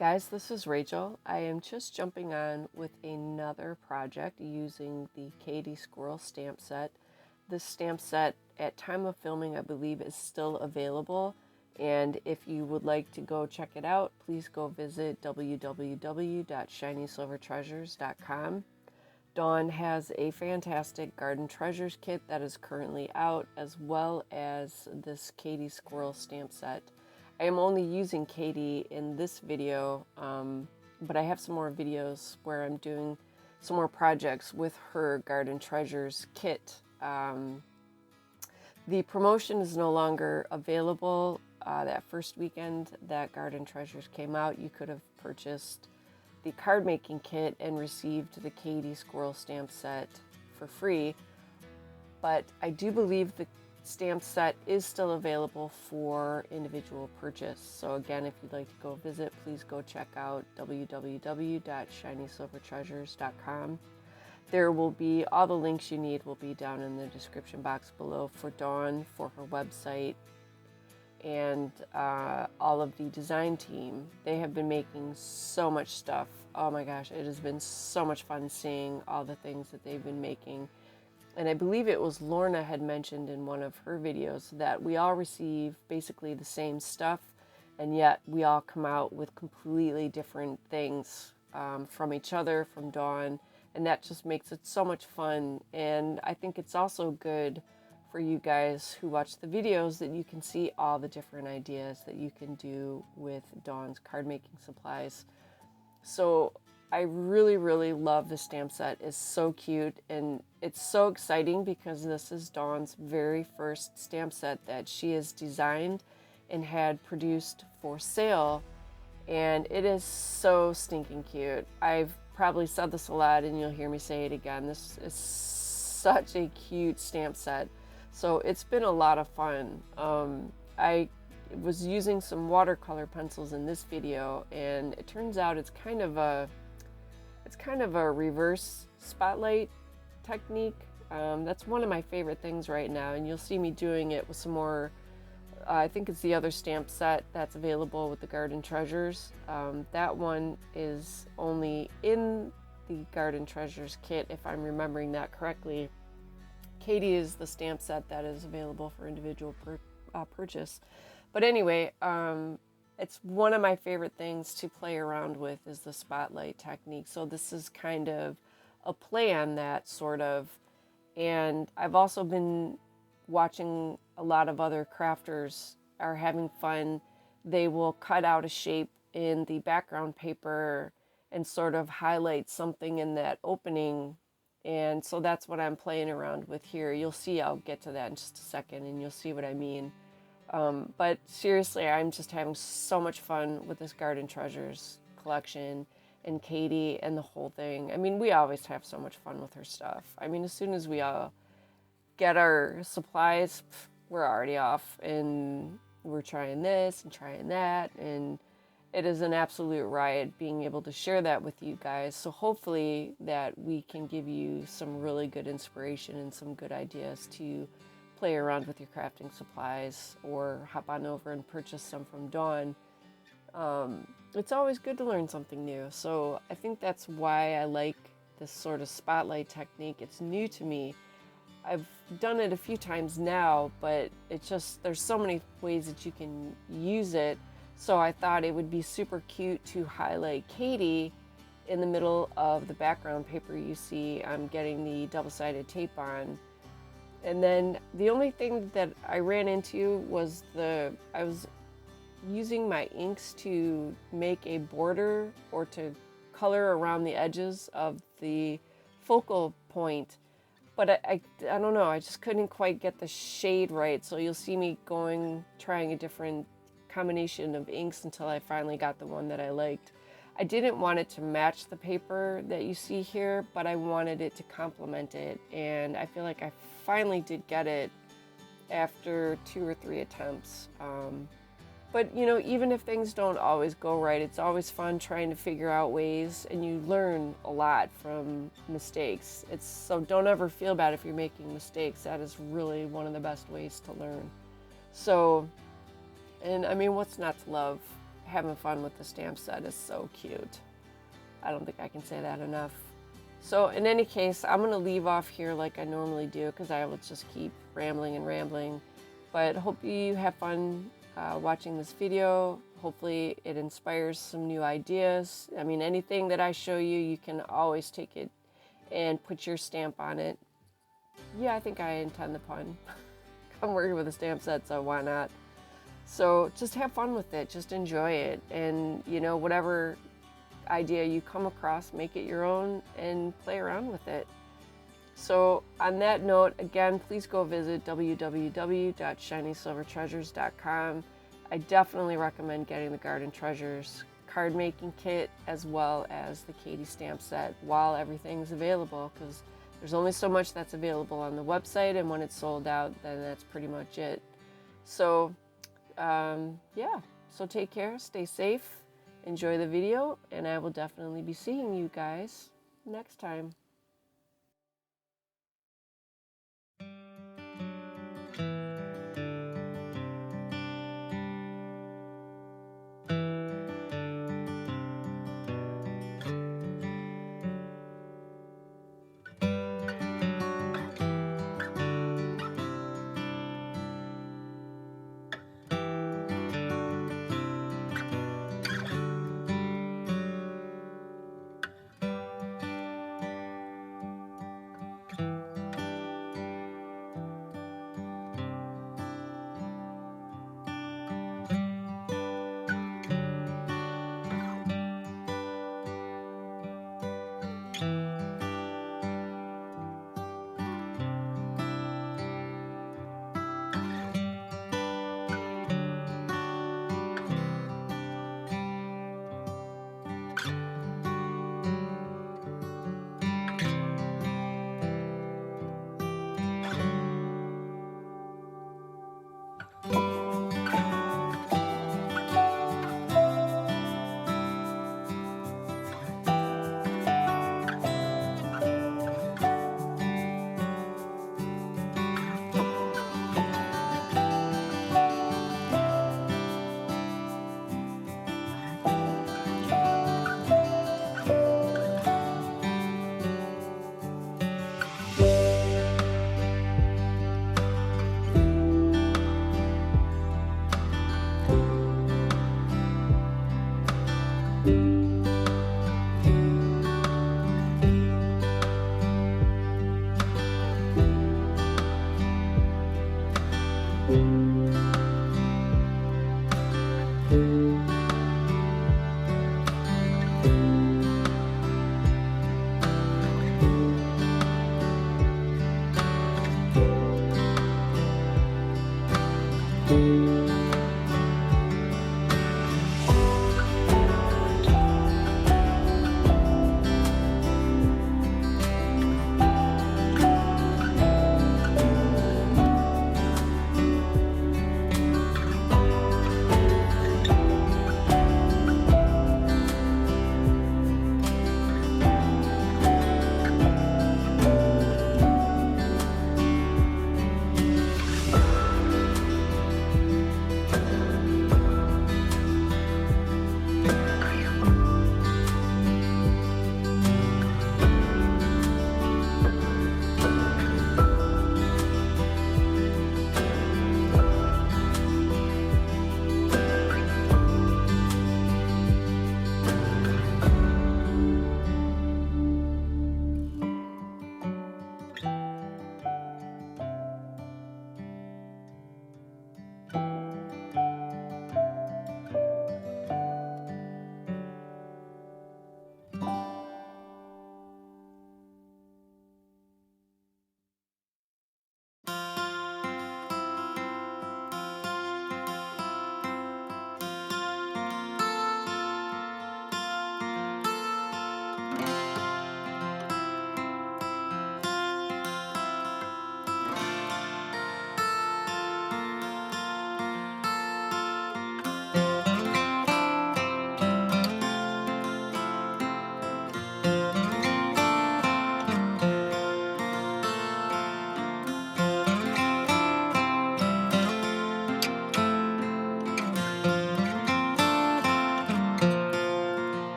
Guys, this is Rachel. I am just jumping on with another project using the Katie Squirrel Stamp set. This stamp set, at time of filming, I believe is still available. And if you would like to go check it out, please go visit www.shinysilvertreasures.com. Dawn has a fantastic Garden Treasures kit that is currently out, as well as this Katie Squirrel Stamp set. I am only using Katie in this video, but I have some more videos where I'm doing some more projects with her Garden Treasures kit. The promotion is no longer available. That first weekend that Garden Treasures came out, you could have purchased the card making kit and received the Katie Squirrel Stamp set for free. But I do believe the stamp set is still available for individual purchase. So again, if you'd like to go visit, please go check out www.shinysilvertreasures.com. There will be, all the links you need will be down in the description box below for Dawn, for her website, and all of the design team. They have been making so much stuff. Oh my gosh, it has been so much fun seeing all the things that they've been making. And I believe it was Lorna had mentioned in one of her videos that we all receive basically the same stuff, and yet we all come out with completely different things from each other, from Dawn, and that just makes it so much fun. And I think it's also good for you guys who watch the videos that you can see all the different ideas that you can do with Dawn's card making supplies. So I really, really love the stamp set. It's so cute, and it's so exciting because this is Dawn's very first stamp set that she has designed and had produced for sale, and it is so stinking cute. I've probably said this a lot, and you'll hear me say it again. This is such a cute stamp set. So it's been a lot of fun. I was using some watercolor pencils in this video, and it turns out it's kind of a reverse spotlight technique. That's one of my favorite things right now, and you'll see me doing it with some more. I think it's the other stamp set that's available with the Garden Treasures. That one is only in the Garden Treasures kit, if I'm remembering that correctly. Katie is the stamp set that is available for individual purchase. But anyway, it's one of my favorite things to play around with is the spotlight technique. So this is kind of a play on that, sort of. And I've also been watching a lot of other crafters are having fun. They will cut out a shape in the background paper and sort of highlight something in that opening. And so that's what I'm playing around with here. You'll see, I'll get to that in just a second, and you'll see what I mean. But seriously, I'm just having so much fun with this Garden Treasures collection and Katie and the whole thing. I mean, we always have so much fun with her stuff. I mean, as soon as we all get our supplies, we're already off, and we're trying this and trying that, and it is an absolute riot being able to share that with you guys. So hopefully that we can give you some really good inspiration and some good ideas to play around with your crafting supplies, or hop on over and purchase some from Dawn. It's always good to learn something new. So I think that's why I like this sort of spotlight technique. It's new to me. I've done it a few times now, but it's just, there's so many ways that you can use it. So I thought it would be super cute to highlight Katie in the middle of the background paper you see. I'm getting the double-sided tape on. And then the only thing that I ran into was I was using my inks to make a border or to color around the edges of the focal point. But I don't know, I just couldn't quite get the shade right. So you'll see me trying a different combination of inks until I finally got the one that I liked. I didn't want it to match the paper that you see here, but I wanted it to complement it, and I feel like I finally did get it after 2 or 3 attempts. But you know, even if things don't always go right, it's always fun trying to figure out ways, and you learn a lot from mistakes. So don't ever feel bad if you're making mistakes. That is really one of the best ways to learn. So, and I mean, what's not to love? having fun with the stamp set is so cute. I don't think I can say that enough. So in any case, I'm going to leave off here like I normally do because I will just keep rambling and rambling. But hope you have fun watching this video. Hopefully it inspires some new ideas. I mean, anything that I show you, you can always take it and put your stamp on it. Yeah, I think I intend the pun. I'm working with a stamp set, so why not? So just have fun with it, just enjoy it, and you know, whatever idea you come across, make it your own and play around with it. So on that note, again, please go visit www.shinysilvertreasures.com. I definitely recommend getting the Garden Treasures card making kit as well as the Katie stamp set while everything's available, because there's only so much that's available on the website, and when it's sold out, then that's pretty much it. So yeah, so take care, stay safe, enjoy the video, and I will definitely be seeing you guys next time.